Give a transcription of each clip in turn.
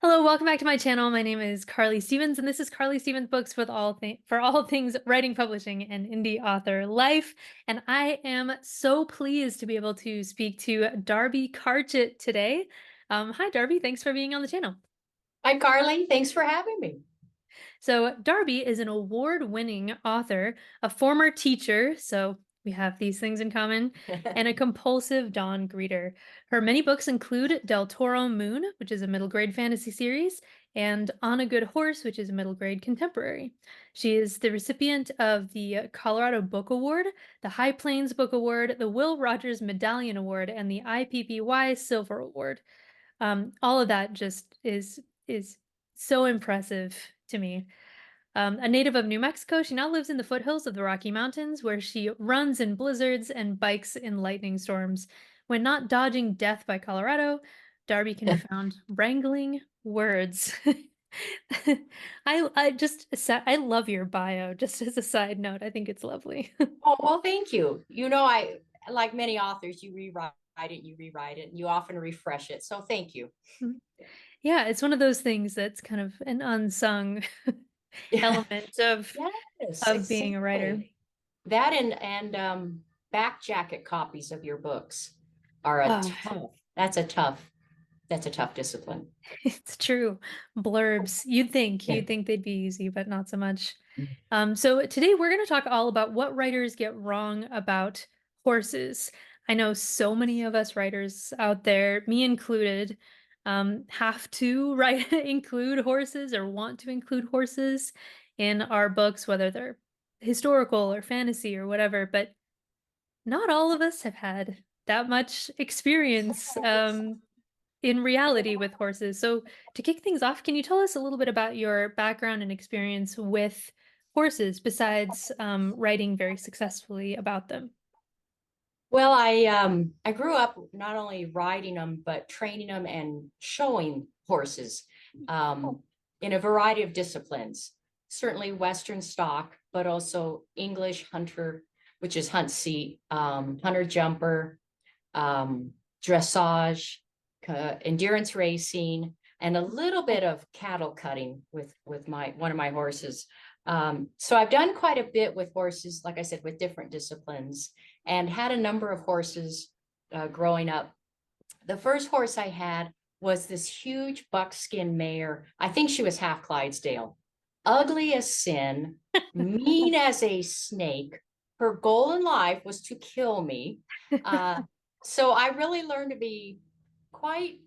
Hello, welcome back to my channel. My name is Carly Stevens, and this is Carly Stevens Books with for all things writing, publishing, and indie author life. And I am so pleased to be able to speak to Darby Karchut today. Hi, Darby. Thanks for being on the channel. Hi, Carly. Thanks for having me. So, Darby is an award-winning author, a former teacher, so we have these things in common, and a compulsive dawn greeter. Her many books include Del Toro Moon, which is a middle grade fantasy series, and On a Good Horse, which is a middle grade contemporary. She is the recipient of the Colorado Book Award, the High Plains Book Award, the Will Rogers Medallion Award, and the IPPY Silver Award. All of that just is so impressive to me. A native of New Mexico, she now lives in the foothills of the Rocky Mountains, where she runs in blizzards and bikes in lightning storms. When not dodging death by Colorado, Darby can be found wrangling words. I love your bio. Just as a side note, I think it's lovely. Oh, well, thank you. I like many authors, you rewrite it, and you often refresh it. So thank you. Yeah, it's one of those things that's kind of an unsung Yeah. element of Yes, being a writer. exactly. That and back jacket copies of your books are a Oh, tough. That's a tough discipline. it's true. Blurbs. Yeah. You'd think they'd be easy, but not so much. So today we're going to talk all about what writers get wrong about horses. I know so many of us writers out there, me included, have to write include horses or want to include horses in our books, whether they're historical or fantasy or whatever, but not all of us have had that much experience in reality with horses. So, to kick things off, can you tell us a little bit about your background and experience with horses besides writing very successfully about them? Well, I grew up not only riding them but training them and showing horses um, in a variety of disciplines. Certainly Western stock, but also English hunter, which is hunt seat, hunter jumper, dressage, endurance racing, and a little bit of cattle cutting with my one of my horses. So I've done quite a bit with horses, like I said, with different disciplines, and had a number of horses growing up. The first horse I had was this huge buckskin mare. I think she was half Clydesdale, ugly as sin, mean as a snake. Her goal in life was to kill me. Uh, so I really learned to be quite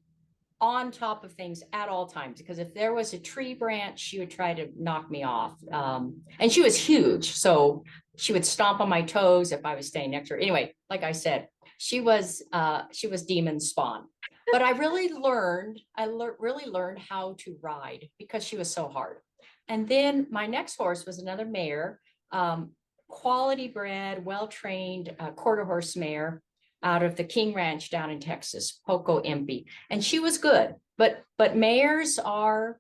on top of things at all times, because if there was a tree branch, she would try to knock me off. And she was huge, so she would stomp on my toes if I was staying next to her. Anyway, like I said, she was demon spawn. But really learned how to ride because she was so hard. And then my next horse was another mare, quality bred, well trained, quarter horse mare out of the King Ranch down in Texas, Poco Impey, and she was good. But mares are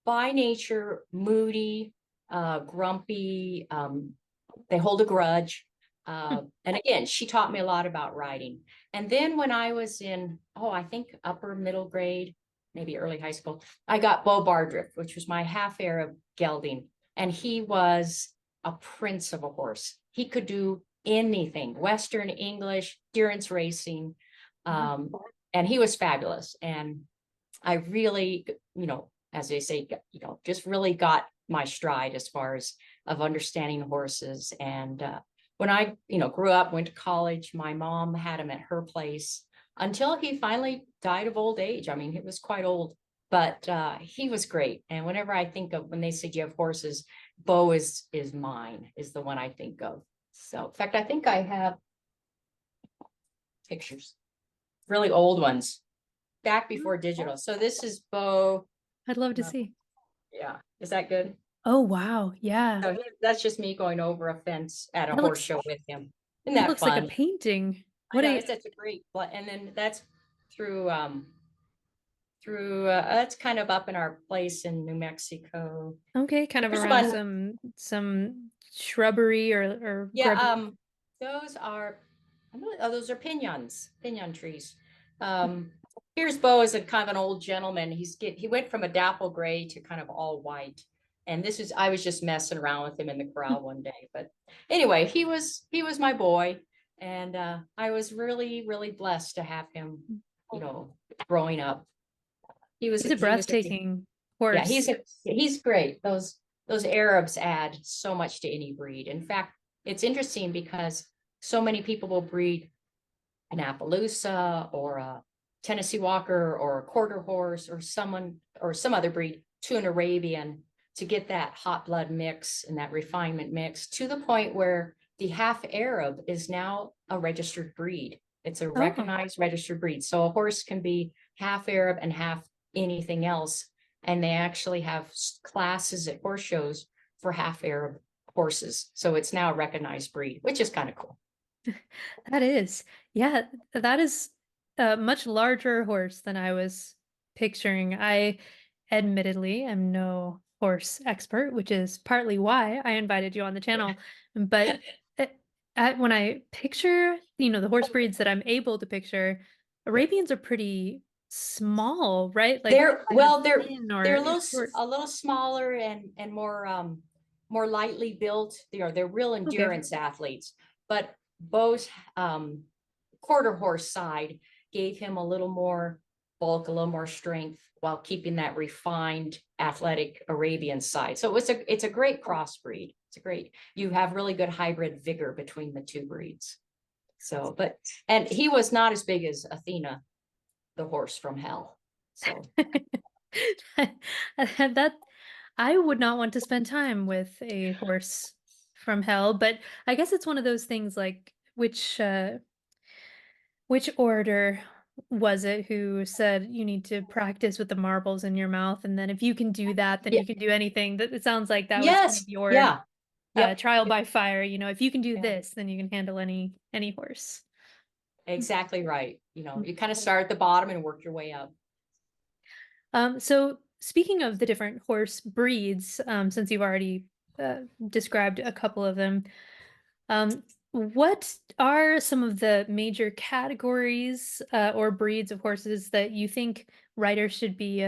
by nature moody, grumpy. They hold a grudge. And again, she taught me a lot about writing. And then when I was in, I think upper middle grade, maybe early high school, I got Bo Bardriff, which was my half Arab gelding. And he was a prince of a horse. He could do anything, Western, English, endurance racing. Um, and he was fabulous. And I really, as they say, just really got my stride as far as of understanding horses. And when I, grew up, went to college, my mom had him at her place until he finally died of old age. I mean, he was quite old, but he was great. And whenever I think of when they say you have horses, Bo is mine, is the one I think of. So, in fact, I think I have pictures, really old ones, back before digital. So this is Bo. I'd love to uh, see. Yeah, is that good? Oh, wow. Yeah. So that's just me going over a fence at a That horse looks show with him. Isn't that that looks like a fun? painting. I What know a it's such a great, and then that's through that's kind of up in our place in New Mexico. okay, kind of There's around one, some shrubbery or yeah. grubby. Those are, those are pinyon trees. Here's Bo as a kind of an old gentleman. He went from a dapple gray to kind of all white. And this is I was just messing around with him in the corral one day. But anyway, he was my boy. And I was really, really blessed to have him, you know, growing up. He's a He was breathtaking yeah, horse. he's great. Those Arabs add so much to any breed. In fact, it's interesting because so many people will breed an Appaloosa or a Tennessee Walker or a quarter horse or some other breed to an Arabian to get that hot blood mix and that refinement mix to the point where the half Arab is now a registered breed. It's a Oh, recognized registered breed. So a horse can be half Arab and half anything else. And they actually have classes at horse shows for half Arab horses. So it's now a recognized breed, which is kind of cool. that is. Yeah, that is a much larger horse than I was picturing. I admittedly am no horse expert, which is partly why I invited you on the channel. But it, when I picture, the horse breeds that I'm able to picture, Yeah. Arabians are pretty small, right? Like They're kind of well, thin they're or short. a little smaller and more lightly built. They're real Okay. endurance athletes. But Bo's quarter horse side gave him a little more bulk, a little more strength, while keeping that refined athletic Arabian side. So it's a great crossbreed. It's a great you have really good hybrid vigor between the two breeds. So, and he was not as big as Athena, the horse from hell. So That I would not want to spend time with a horse from hell, but I guess it's one of those things like which orator was it who said you need to practice with the marbles in your mouth, and then if you can do that, then yeah, you can do anything. That it sounds like that was kind of yes, your yeah, yep, trial by fire. If you can do yeah, this, then you can handle any horse. exactly right. You kind of start at the bottom and work your way up. So speaking of the different horse breeds, since you've already described a couple of them, what are some of the major categories or breeds of horses that you think riders should be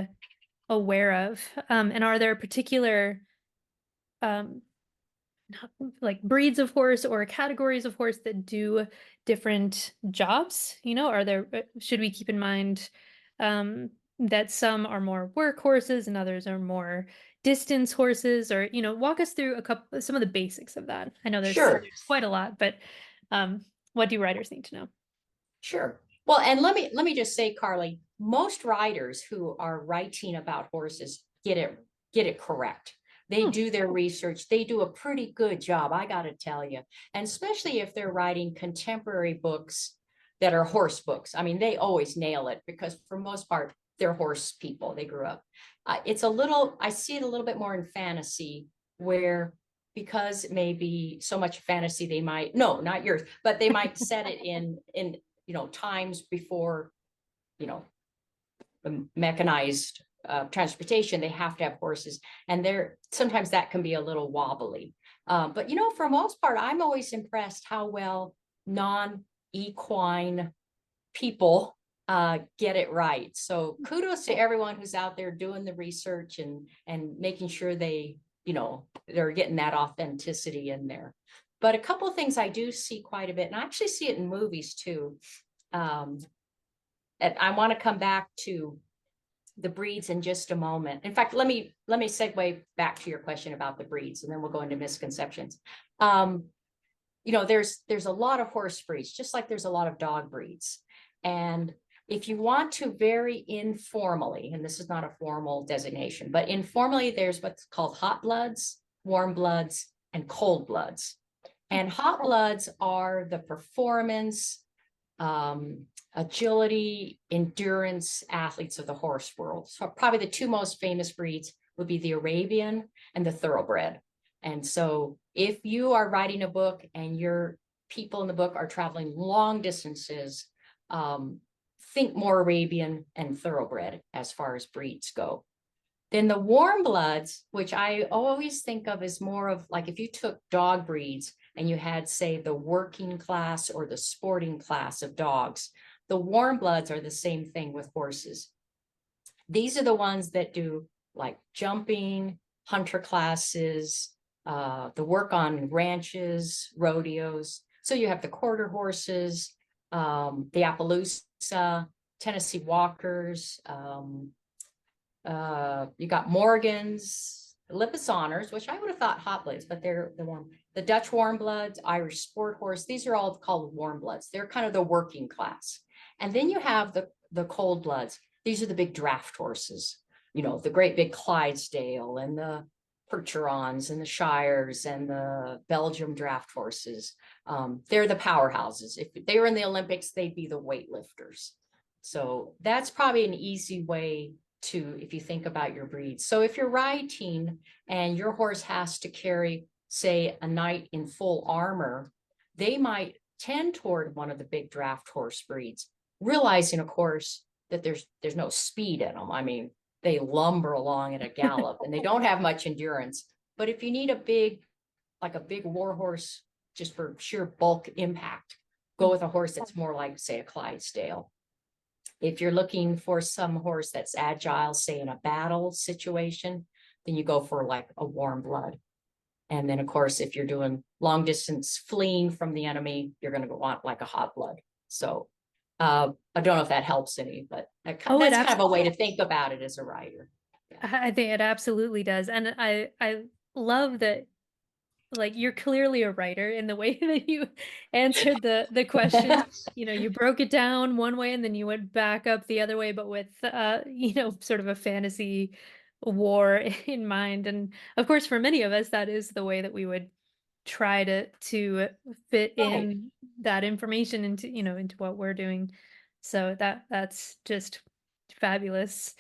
aware of? And are there particular um, like breeds of horse or categories of horse that do different jobs? Are there should we keep in mind that some are more work horses and others are more distance horses, or walk us through some of the basics of that. I know Sure, there's quite a lot, but um, what do riders need to know? sure. Well, and let me just say, Carly, most riders who are writing about horses get it correct. They Hmm. do their research. They do a pretty good job, I got to tell you. And especially if they're writing contemporary books that are horse books. I mean, they always nail it because for most part, they're horse people. They grew up. I see it a little bit more in fantasy where because maybe so much fantasy they might no not yours but they might set it in times before you know the mechanized transportation. They have to have horses, and they're sometimes that can be a little wobbly. But for most part, I'm always impressed how well non-equine people get it right. So kudos to everyone who's out there doing the research and making sure they're getting that authenticity in there. But a couple of things I do see quite a bit, and I actually see it in movies too. Um, and I want to come back to the breeds in just a moment. In fact, let me segue back to your question about the breeds, and then we'll go into misconceptions. Um, there's a lot of horse breeds, just like there's a lot of dog breeds. And if you want to very informally, and this is not a formal designation, but informally, there's what's called hot bloods, warm bloods, and cold bloods. And hot bloods are the performance, um, agility, endurance athletes of the horse world. So probably the two most famous breeds would be the Arabian and the thoroughbred. And so if you are writing a book and your people in the book are traveling long distances, think more Arabian and thoroughbred as far as breeds go. Then the warm bloods, which I always think of as more of like if you took dog breeds and you had, say, the working class or the sporting class of dogs, The warm bloods are the same thing with horses. These are the ones that do like jumping, hunter classes, the work on ranches, rodeos. So you have the quarter horses, the Appaloosa, Tennessee Walkers, you got Morgans, Lippis Honors, which I would have thought hot bloods, but they're the warm, the Dutch warm bloods, Irish sport horse. These are all called warm bloods. They're kind of the working class. And then you have the cold bloods. These are the big draft horses, you know, the great big Clydesdale and the Percherons and the Shires and the Belgium draft horses. They're the powerhouses. If they were in the Olympics, they'd be the weightlifters. So that's probably an easy way to, if you think about your breeds. So if you're riding and your horse has to carry, say, a knight in full armor, they might tend toward one of the big draft horse breeds, realizing, of course, that there's no speed in them. I mean, they lumber along at a gallop and they don't have much endurance. But if you need a big, like a big war horse, just for sheer bulk impact, go with a horse that's more like, say, a Clydesdale. If you're looking for some horse that's agile, say in a battle situation, then you go for like a warm blood. And then, of course, if you're doing long distance fleeing from the enemy, you're going to want like a hot blood. So I don't know if that helps any, but that's kind of a way to think about it as a rider. Yeah. I think it absolutely does. And I love that, like, you're clearly a writer in the way that you answered the question. You know, you broke it down one way and then you went back up the other way, but with you know, sort of a fantasy war in mind. And of course, for many of us, that is the way that we would try to fit Right. in that information into, you know, into what we're doing. So that's just fabulous.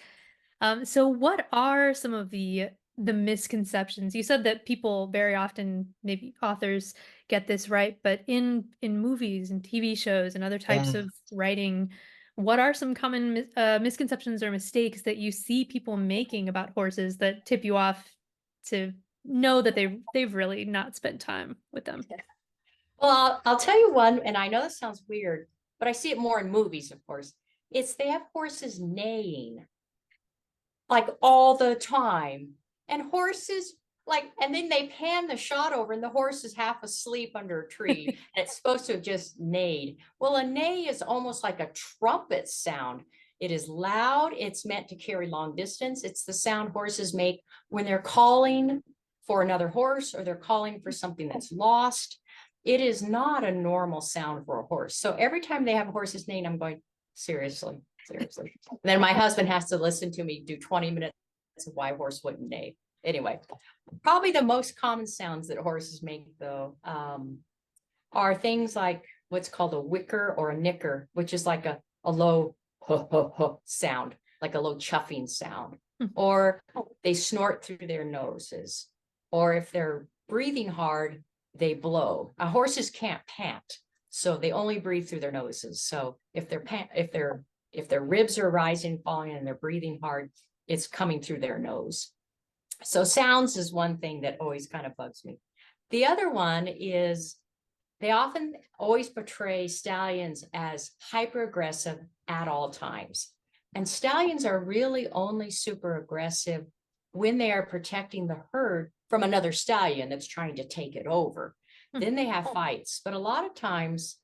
So what are some of the misconceptions? You said that people very often, maybe authors, get this right, but in movies and TV shows and other types Yeah. of writing, what are some common misconceptions or mistakes that you see people making about horses that tip you off to know that they've really not spent time with them? Well, I'll tell you one, and I know this sounds weird, but I see it more in movies, of course. It's they have horses neighing like all the time. And horses like, and then they pan the shot over and the horse is half asleep under a tree and it's supposed to have just neighed. Well, a neigh is almost like a trumpet sound. It is loud. It's meant to carry long distance. It's the sound horses make when they're calling for another horse or they're calling for something that's lost. It is not a normal sound for a horse. So every time they have horses neighing, I'm going, seriously, seriously. And then my husband has to listen to me do 20 minutes of why a horse wouldn't neigh. Anyway, probably the most common sounds that horses make, though, are things like what's called a wicker or a nicker, which is like a low ho, ho, ho sound, like a low chuffing sound. Or they snort through their noses. Or if they're breathing hard, they blow. Horses can't pant, so they only breathe through their noses. So if their ribs are rising, falling, and they're breathing hard, it's coming through their nose. So sounds is one thing that always kind of bugs me. The other one is they often always portray stallions as hyper aggressive at all times. And stallions are really only super aggressive when they are protecting the herd from another stallion that's trying to take it over. Then they have fights. But a lot of times,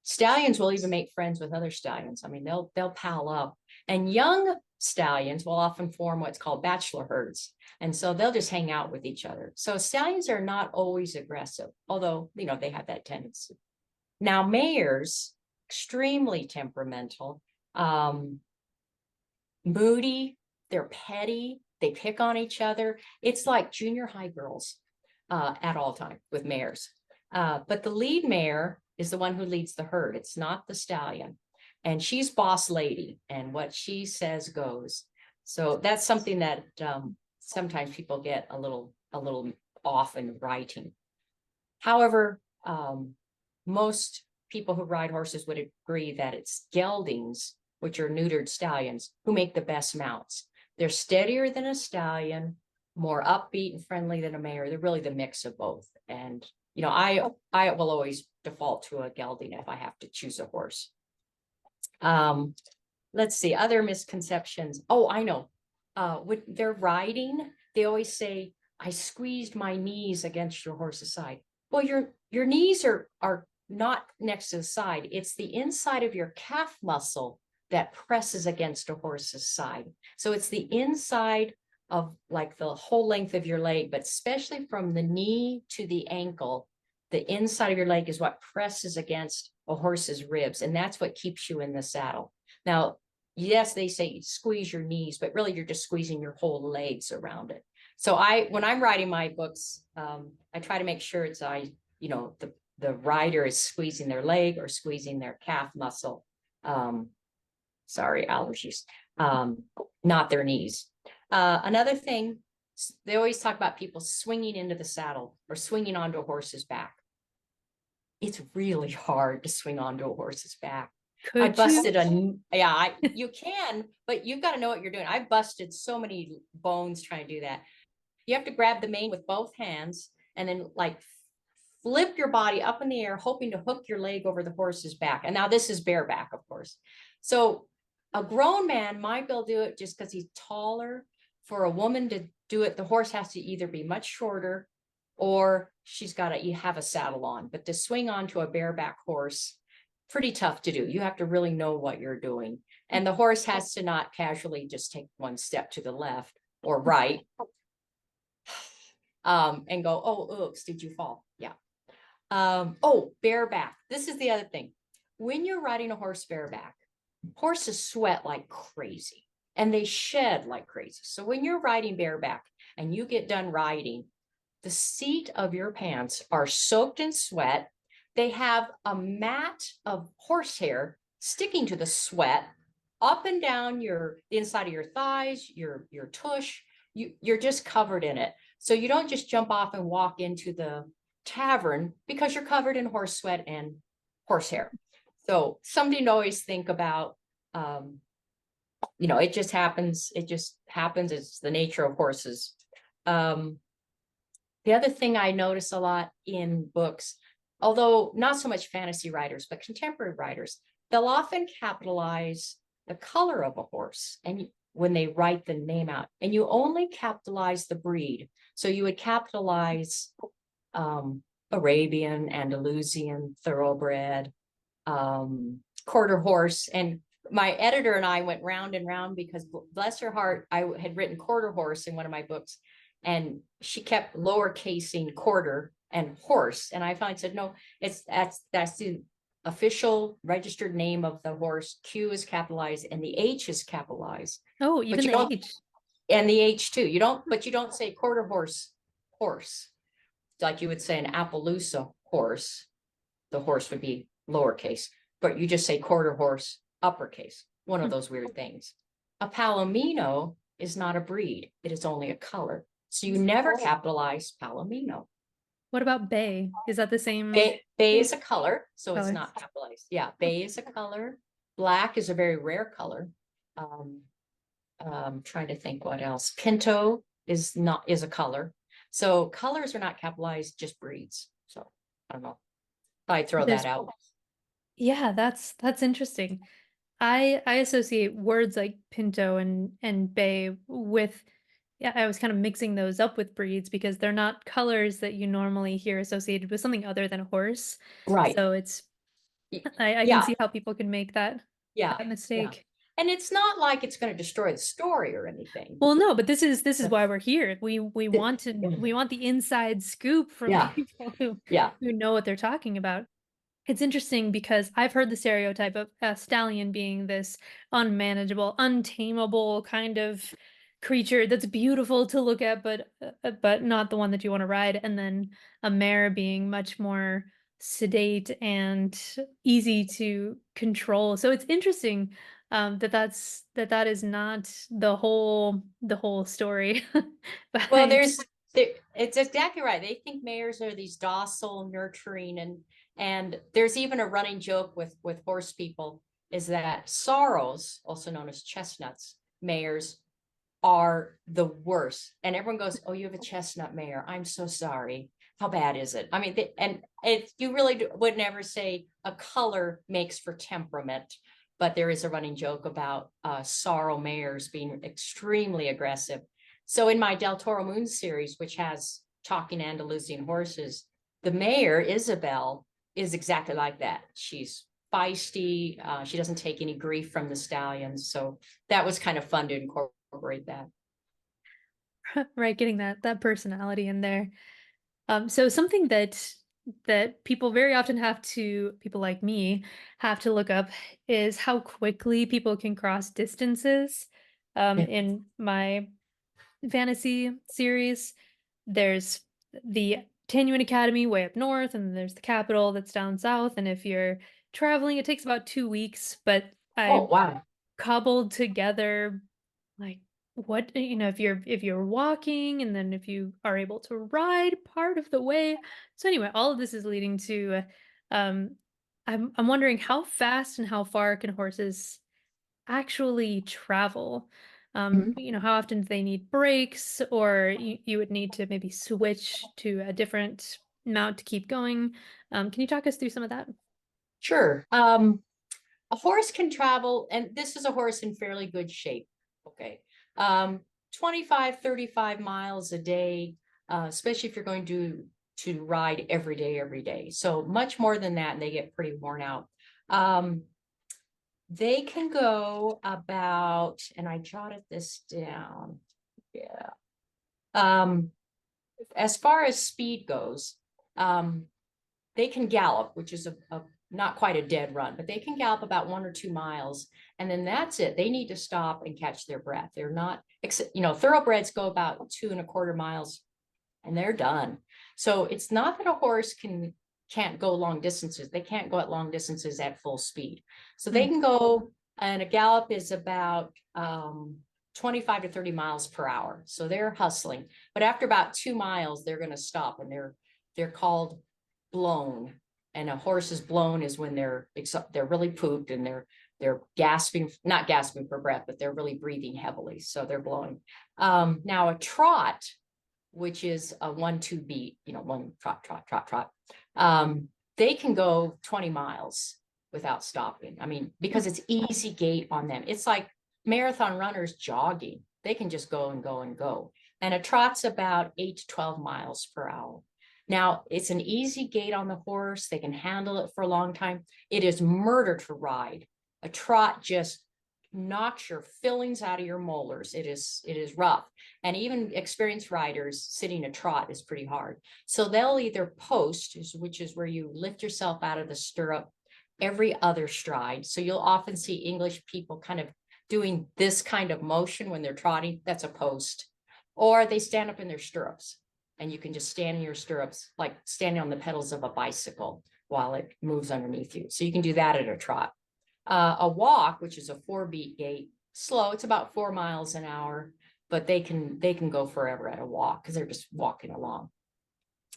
stallions will even make friends with other stallions. I mean, they'll pal up. And young stallions will often form what's called bachelor herds. And so they'll just hang out with each other. So stallions are not always aggressive, although, you know, they have that tendency. Now, mares, extremely temperamental, moody, they're petty, they pick on each other. It's like junior high girls at all time with mares. But the lead mare is the one who leads the herd. It's not the stallion. And she's boss lady, and what she says goes. So that's something that sometimes people get a little off in writing. However, most people who ride horses would agree that it's geldings, which are neutered stallions, who make the best mounts. They're steadier than a stallion, more upbeat and friendly than a mare. They're really the mix of both. And I will always default to a gelding if I have to choose a horse. Let's see, other misconceptions. Oh, I know. When they're riding, they always say, I squeezed my knees against your horse's side. Well, your knees are not next to the side. It's the inside of your calf muscle that presses against a horse's side. So it's the inside of like the whole length of your leg, but especially from the knee to the ankle, the inside of your leg is what presses against a horse's ribs. And that's what keeps you in the saddle. Now, yes, they say squeeze your knees, but really you're just squeezing your whole legs around it. So when I'm writing my books, I try to make sure the rider is squeezing their leg or squeezing their calf muscle. Sorry, allergies, not their knees. Another thing, they always talk about people swinging into the saddle or swinging onto a horse's back. It's really hard to swing onto a horse's back. I busted you can, but you've got to know what you're doing. I busted so many bones trying to do that. You have to grab the mane with both hands and then like flip your body up in the air, hoping to hook your leg over the horse's back. And now this is bareback, of course. So a grown man might be able to do it just because he's taller. For a woman to do it, the horse has to either be much shorter or she's got to have a saddle on. But to swing onto a bareback horse, pretty tough to do. You have to really know what you're doing. And the horse has to not casually just take one step to the left or right and go, oh, oops, did you fall? Yeah. Oh, bareback. This is the other thing. When you're riding a horse bareback, horses sweat like crazy and they shed like crazy. So when you're riding bareback and you get done riding, the seat of your pants are soaked in sweat. They have a mat of horsehair sticking to the sweat up and down the inside of your thighs, your tush. You're just covered in it. So you don't just jump off and walk into the tavern because you're covered in horse sweat and horsehair. So something to always think about. It just happens. It just happens. It's the nature of horses. The other thing I notice a lot in books, although not so much fantasy writers, but contemporary writers, they'll often capitalize the color of a horse and when they write the name out, and you only capitalize the breed. So you would capitalize Arabian, Andalusian, thoroughbred, quarter horse. And my editor and I went round and round because bless her heart, I had written quarter horse in one of my books and she kept lowercasing quarter and horse. And I finally said, no, that's the official registered name of the horse. Q is capitalized and the H is capitalized. Oh, even the H. And the H too. You don't say quarter horse, like you would say an Appaloosa horse. The horse would be lowercase, but you just say quarter horse, uppercase. One of those weird things. A Palomino is not a breed. It is only a color. So you never capitalize Palomino. What about bay? Is that the same? Bay is a color, so it's not capitalized. Yeah, bay is a color. Black is a very rare color. Trying to think what else. Pinto is a color. So colors are not capitalized, just breeds. So I don't know. I throw that out. Yeah, that's interesting. I associate words like pinto and bay with, yeah, I was kind of mixing those up with breeds because they're not colors that you normally hear associated with something other than a horse. Right. So I can see how people can make that mistake. Yeah. And it's not like it's going to destroy the story or anything. Well, no, but this is why we're here. We want the inside scoop from people who know what they're talking about. It's interesting because I've heard the stereotype of a stallion being this unmanageable, untamable kind of creature that's beautiful to look at, but not the one that you want to ride. And then a mare being much more sedate and easy to control. So it's interesting that is not the whole story. Well, it's exactly right. They think mares are these docile, nurturing, and there's even a running joke with horse people is that sorrows, also known as chestnuts, mares are the worst. And everyone goes, "Oh, you have a chestnut mare. I'm so sorry." how bad is it? I mean, and you really would never say a color makes for temperament, but there is a running joke about sorrel mares being extremely aggressive. So in my Del Toro Moon series, which has talking Andalusian horses, the mare Isabel is exactly like that. She's feisty. She doesn't take any grief from the stallions. So that was kind of fun to incorporate that. Right, getting that personality in there. So something that people very often have to people like me have to look up is how quickly people can cross distances. In my fantasy series, there's the Tanuan Academy way up north, and then there's the capital that's down south. And if you're traveling, it takes about 2 weeks. But Oh, I wow. cobbled together like what if you're walking and then if you are able to ride part of the way. So anyway, all of this is leading to um I'm wondering how fast and how far can horses actually travel? How often do they need breaks, or you would need to maybe switch to a different mount to keep going? Can you talk us through some of that? Sure. A horse can travel, and this is a horse in fairly good shape. Okay. Um, 25, 35 miles a day, especially if you're going to ride every day. So much more than that, and they get pretty worn out. Um, they can go about, and I jotted this down. Yeah. Um, as far as speed goes, um, they can gallop, which is a not quite a dead run, but they can gallop about 1 or 2 miles, and then that's it. They need to stop and catch their breath. They're not, thoroughbreds go about 2.25 miles and they're done. So it's not that a horse can't go long distances. They can't go at long distances at full speed. So they Mm, can go, and a gallop is about 25 to 30 miles per hour. So they're hustling. But after about 2 miles, they're going to stop, and they're called blown. And a horse is blown is when they're really pooped, and they're gasping, not gasping for breath, but they're really breathing heavily. So they're blowing. Now a trot, which is a 1-2 beat, one trot, trot, trot, trot. They can go 20 miles without stopping. I mean, mm. because it's easy gait on them. It's like marathon runners jogging. They can just go and go and go. And a trot's about 8 to 12 miles per hour. Now, it's an easy gait on the horse. They can handle it for a long time. It is murder to ride. A trot just knocks your fillings out of your molars. It is rough. And even experienced riders sitting a trot is pretty hard. So they'll either post, which is where you lift yourself out of the stirrup every other stride. So you'll often see English people kind of doing this kind of motion when they're trotting. That's a post. Or they stand up in their stirrups, and you can just stand in your stirrups, like standing on the pedals of a bicycle while it moves underneath you. So you can do that at a trot. A walk, which is a 4 beat gait, slow. It's about 4 miles an hour, but they can go forever at a walk because they're just walking along.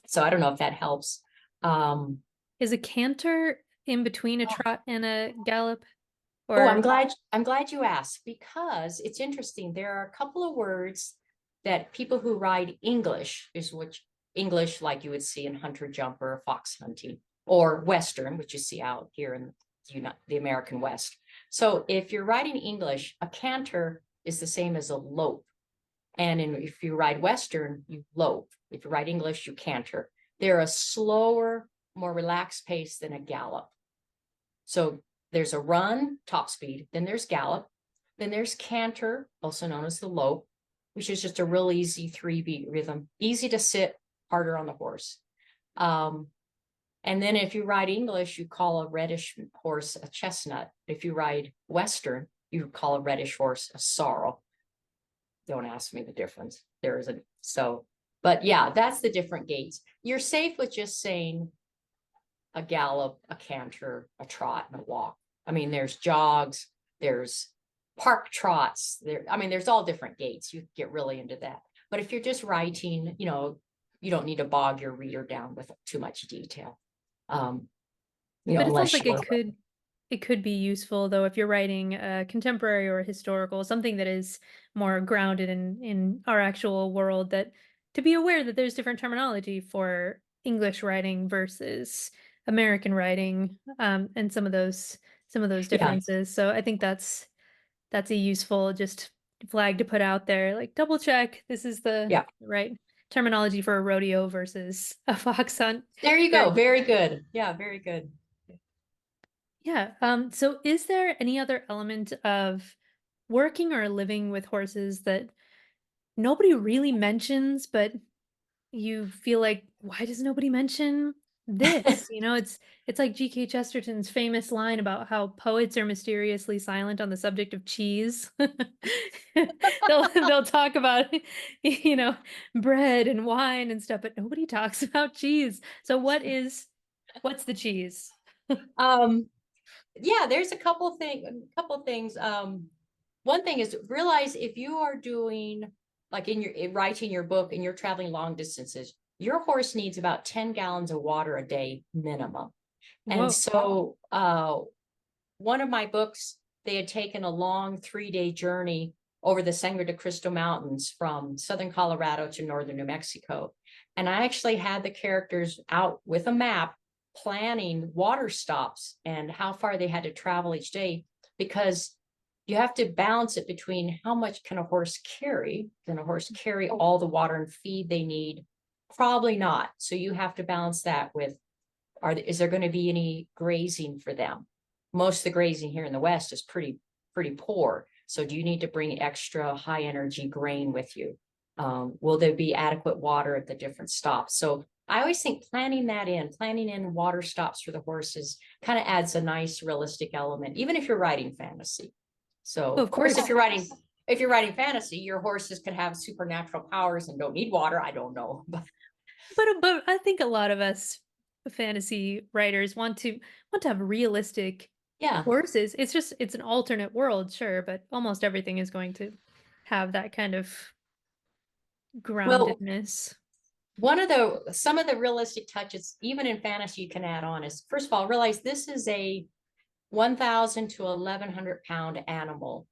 So I don't know if that helps. Um, Is a canter in between a trot and a gallop? oh, Or I'm glad you asked, because it's interesting. There are a couple of words that people who ride English, is which English like you would see in hunter jumper, fox hunting, or Western, which you see out here in the American West. So if you're riding English, a canter is the same as a lope. And if you ride Western, you lope. If you ride English, you canter. They're a slower, more relaxed pace than a gallop. So there's a run, top speed, then there's gallop, then there's canter, also known as the lope, which is just a real easy 3 beat rhythm, easy to sit, harder on the horse. Um, and then if you ride English, you call a reddish horse a chestnut. If you ride Western, you call a reddish horse a sorrel. Don't ask me the difference. There isn't. So, but yeah, that's the different gaits. You're safe with just saying a gallop, a canter, a trot, and a walk. I mean, there's jogs, there's park trots. There's all different gaits. You get really into that. But if you're just writing, you don't need to bog your reader down with too much detail. Um, but it sounds unless like you're it could be useful though if you're writing contemporary or historical, something that is more grounded in our actual world, that to be aware that there's different terminology for English writing versus American writing, and some of those Yeah, differences. So I think that's a useful just flag to put out there. Like double check this is the yeah. right terminology for a rodeo versus a fox hunt. There you go. Very Very good. Yeah, very good. yeah. So is there any other element of working or living with horses that nobody really mentions, but you feel like, "Why does nobody mention this?" It's like G.K. Chesterton's famous line about how poets are mysteriously silent on the subject of cheese. They'll talk about, you know, bread and wine and stuff, but nobody talks about cheese. So what's the cheese? Um, yeah, there's a couple things. One thing is realize if you are doing like writing your book and you're traveling long distances, your horse needs about 10 gallons of water a day minimum. And Whoa. so one of my books, they had taken a long 3-day journey over the Sangre de Cristo Mountains from southern Colorado to northern New Mexico. And I actually had the characters out with a map planning water stops and how far they had to travel each day because you have to balance it between how much can a horse carry? Can a horse carry all the water and feed they need? Probably not. So you have to balance that with is there going to be any grazing for them? Most of the grazing here in the West is pretty poor. So do you need to bring extra high energy grain with you? Will there be adequate water at the different stops? So I always think planning in water stops for the horses kind of adds a nice realistic element, even if you're writing fantasy. So Of of course, course. if you're writing fantasy, your horses could have supernatural powers and don't need water. I don't know, but But I think a lot of us fantasy writers want to have realistic yeah. horses. It's an alternate world, sure, but almost everything is going to have that kind of Well, groundedness. some of the realistic touches, even in fantasy, you can add on is first of all, realize this is a 1,000 to 1,100 pound animal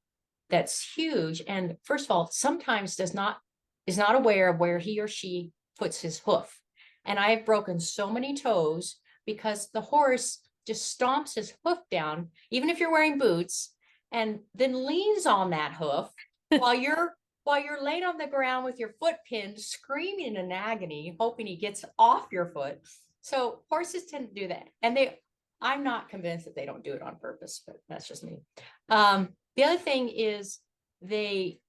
that's huge. And first of all, sometimes is not aware of where he or she puts his hoof. And I've broken so many toes because the horse just stomps his hoof down, even if you're wearing boots, and then leans on that hoof while you're laying on the ground with your foot pinned, screaming in agony, hoping he gets off your foot. So horses tend to do that. And I'm not convinced that they don't do it on purpose, but that's just me. The other thing is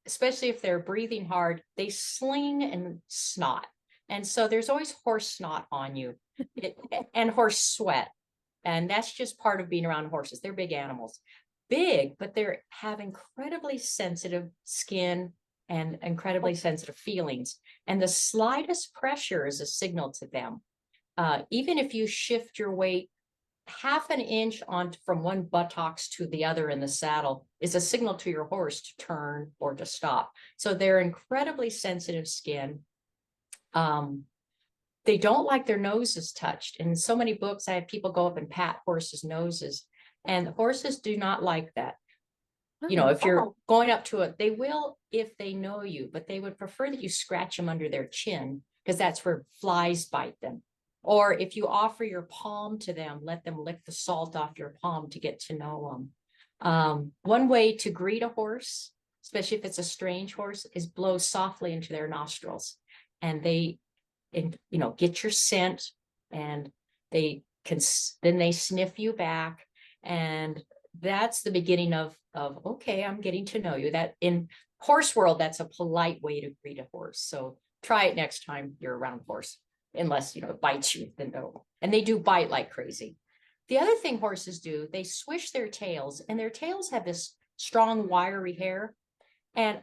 especially if they're breathing hard, they sling and snot. And so there's always horse snot on you and horse sweat. And that's just part of being around horses. They're big animals, big, but they have incredibly sensitive skin and incredibly sensitive feelings. And the slightest pressure is a signal to them. Even if you shift your weight half an inch on from one buttocks to the other in the saddle is a signal to your horse to turn or to stop. So they're incredibly sensitive skin. They don't like their noses touched. In so many books, I have people go up and pat horses' noses, and horses do not like that. Oh, If you're going up to it, they will if they know you, but they would prefer that you scratch them under their chin because that's where flies bite them. Or if you offer your palm to them, let them lick the salt off your palm to get to know them. One way to greet a horse, especially if it's a strange horse, is blow softly into their nostrils. And get your scent, and then they sniff you back. And that's the beginning of okay, I'm getting to know you. That in horse world, that's a polite way to greet a horse. So try it next time you're around horse, unless it bites you, then no. And they do bite like crazy. The other thing horses do, they swish their tails, and their tails have this strong wiry hair, and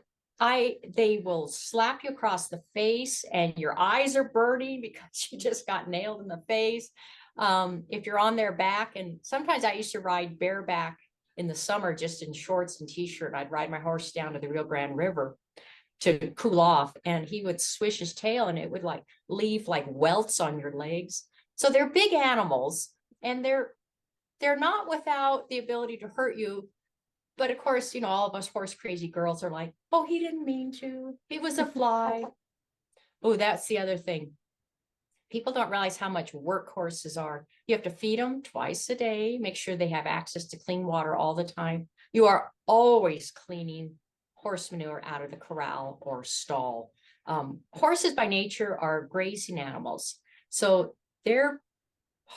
they will slap you across the face, and your eyes are burning because you just got nailed in the face. If you're on their back, and sometimes I used to ride bareback in the summer just in shorts and t-shirt. I'd ride my horse down to the Rio Grande River to cool off, and he would swish his tail and it would leave welts on your legs. So they're big animals, and they're not without the ability to hurt you. But of course, all of us horse crazy girls are like, oh, he didn't mean to. He was a fly. Oh, that's the other thing. people don't realize how much work horses are. You have to feed them twice a day, make sure they have access to clean water all the time. You are always cleaning horse manure out of the corral or stall. Horses by nature are grazing animals. So they're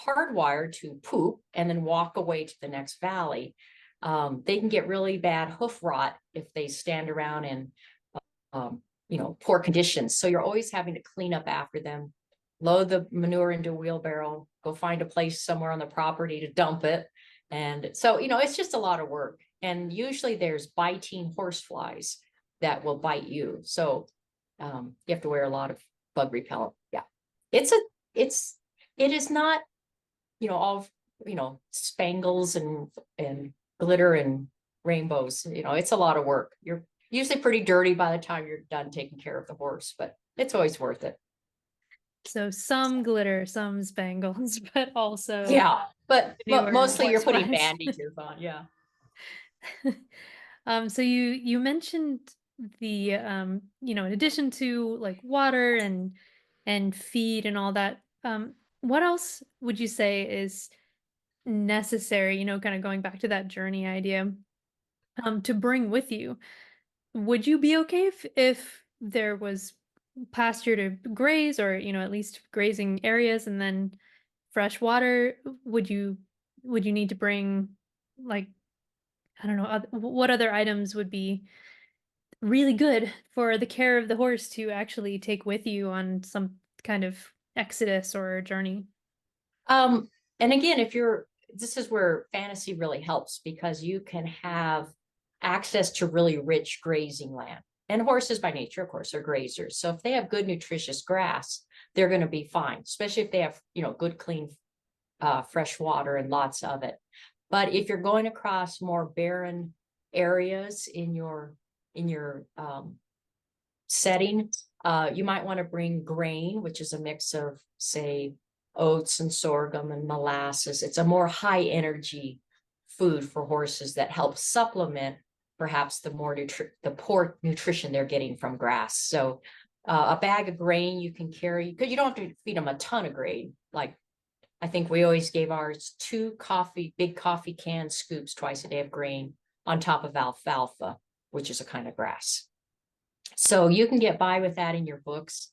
hardwired to poop and then walk away to the next valley. They can get really bad hoof rot if they stand around in, poor conditions. So you're always having to clean up after them, load the manure into a wheelbarrow, go find a place somewhere on the property to dump it. And so, it's just a lot of work. And usually there's biting horse flies that will bite you. So you have to wear a lot of bug repellent. Yeah. It is not, all, spangles and glitter and rainbows. It's a lot of work. You're usually pretty dirty by the time you're done taking care of the horse, but it's always worth it. So some glitter, some spangles, but also Yeah, but manure and mostly you're horse putting flies. bandages on. Yeah. So you mentioned the in addition to like water and feed and all that, what else would you say is necessary, kind of going back to that journey idea, to bring with you? Would you be okay if there was pasture to graze or, at least grazing areas and then fresh water? Would you need to bring like, I don't know, what other items would be really good for the care of the horse to actually take with you on some kind of exodus or journey? Um, and again, this is where fantasy really helps because you can have access to really rich grazing land. And horses by nature, of course, are grazers. So if they have good, nutritious grass, they're going to be fine, especially if they have, good, clean, fresh water and lots of it. But if you're going across more barren areas in your setting, you might want to bring grain, which is a mix of, say, oats and sorghum and molasses. It's a more high energy food for horses that helps supplement perhaps the poor nutrition they're getting from grass. So a bag of grain you can carry, because you don't have to feed them a ton of grain. Like I think we always gave ours big coffee can scoops twice a day of grain on top of alfalfa, which is a kind of grass. So you can get by with that in your books.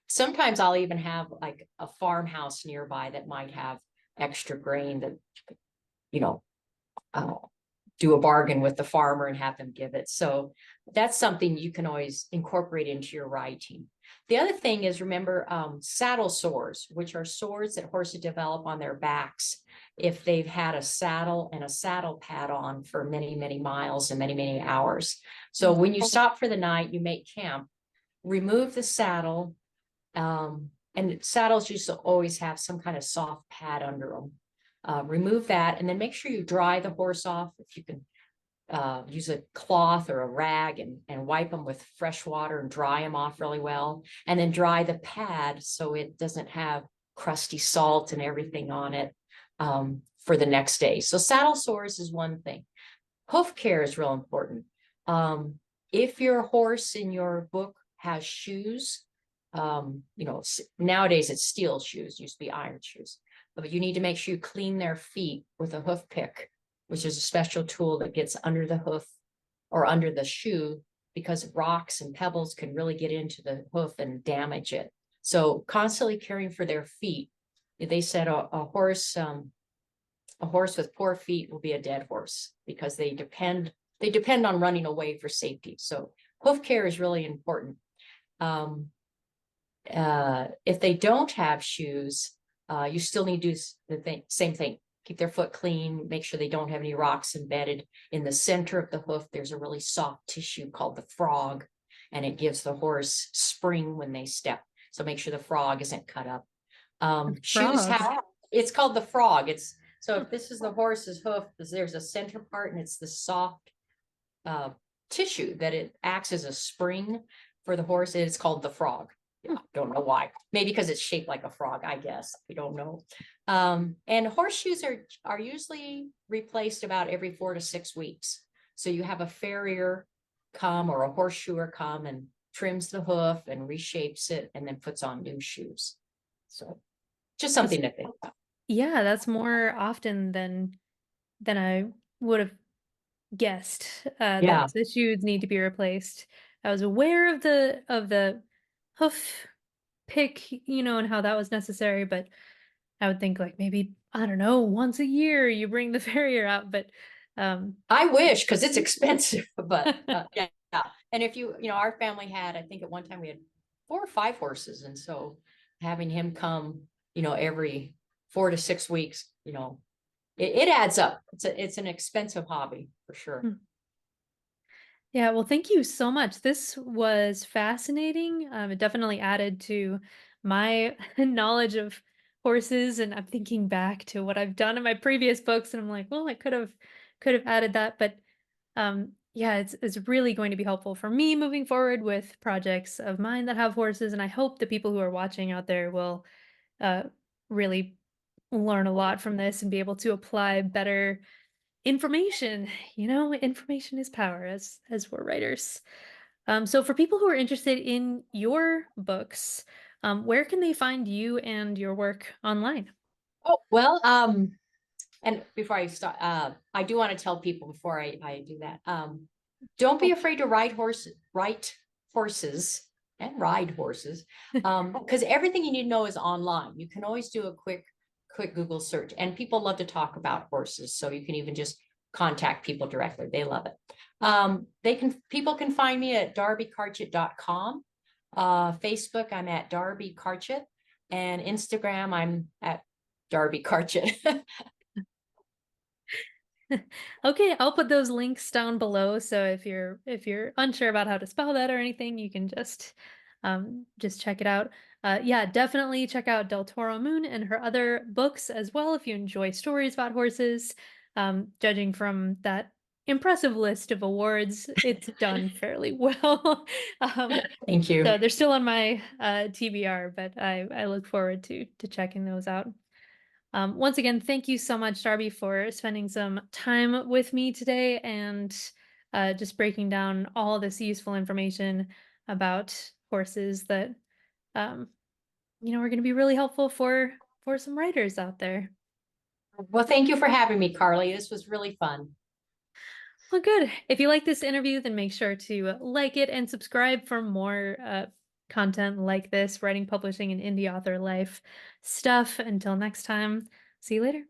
Sometimes I'll even have like a farmhouse nearby that might have extra grain that, you know, uh, do a bargain with the farmer and have them give it. So that's something you can always incorporate into your writing. The other thing is, remember, saddle sores, which are sores that horses develop on their backs if they've had a saddle and a saddle pad on for many, many miles and many, many hours. So when you stop for the night, you make camp, remove the saddle, and saddles used to always have some kind of soft pad under them. Remove that and then make sure you dry the horse off. If you can use a cloth or a rag and wipe them with fresh water and dry them off really well. And then dry the pad so it doesn't have crusty salt and everything on it for the next day. So saddle sores is one thing. Hoof care is real important. If your horse in your book has shoes, nowadays it's steel shoes, used to be iron shoes, but you need to make sure you clean their feet with a hoof pick, which is a special tool that gets under the hoof or under the shoe, because rocks and pebbles can really get into the hoof and damage it. So constantly caring for their feet. They said a horse with poor feet will be a dead horse because they depend on running away for safety. So hoof care is really important. If they don't have shoes, you still need to do the same thing. Keep their foot clean, make sure they don't have any rocks embedded. In the center of the hoof, there's a really soft tissue called the frog, and it gives the horse spring when they step. So make sure the frog isn't cut up. Shoes Frog. have, it's called the frog. So if this is the horse's hoof, there's a center part and it's the soft tissue that it acts as a spring for the horse. It's called the frog. Yeah, don't know why. Maybe because it's shaped like a frog, I guess. I don't know. And horseshoes are usually replaced about every 4 to 6 weeks. So you have a farrier come or a horseshoer come and trims the hoof and reshapes it and then puts on new shoes. So just That's something to think about. yeah, that's more often than I would have guessed, that Yeah, the shoes need to be replaced. I was aware of the hoof pick, and how that was necessary, but I would think like maybe, I don't know, once a year you bring the farrier out, but um I wish because it's expensive, but yeah, yeah. And if our family had, I think at one time we had 4 or 5 horses, and so having him come, every 4 to 6 weeks, it adds up. It's an expensive hobby for sure. Yeah, well, thank you so much. This was fascinating. It definitely added to my knowledge of horses, and I'm thinking back to what I've done in my previous books, and I'm like, well, I could have added that, but yeah, it's really going to be helpful for me moving forward with projects of mine that have horses, and I hope the people who are watching out there will uh, really learn a lot from this and be able to apply better information. Information is power, as we're writers. So for people who are interested in your books, where can they find you and your work online? Oh, well, and before I start, I do want to tell people before I do that, don't be Oh. afraid to write horses and ride horses, because everything you need to know is online. You can always do a quick Google search, and people love to talk about horses, so you can even just contact people directly. They love it. People can find me at darbykarchut.com. Facebook, I'm at Darby Karchut, and Instagram, I'm at Darby Karchut. Okay, I'll put those links down below, so if you're unsure about how to spell that or anything, you can just check it out. Yeah, definitely check out Del Toro Moon and her other books as well if you enjoy stories about horses. Judging from that impressive list of awards, it's done fairly well. Thank you. So they're still on my TBR, but I look forward to checking those out. Once again, thank you so much, Darby, for spending some time with me today and just breaking down all this useful information about horses that um, are going to be really helpful for some writers out there. Well, thank you for having me, Carly. This was really fun. Well, good. If you like this interview, then make sure to like it and subscribe for more content like this, writing, publishing, and indie author life stuff. Until next time, see you later.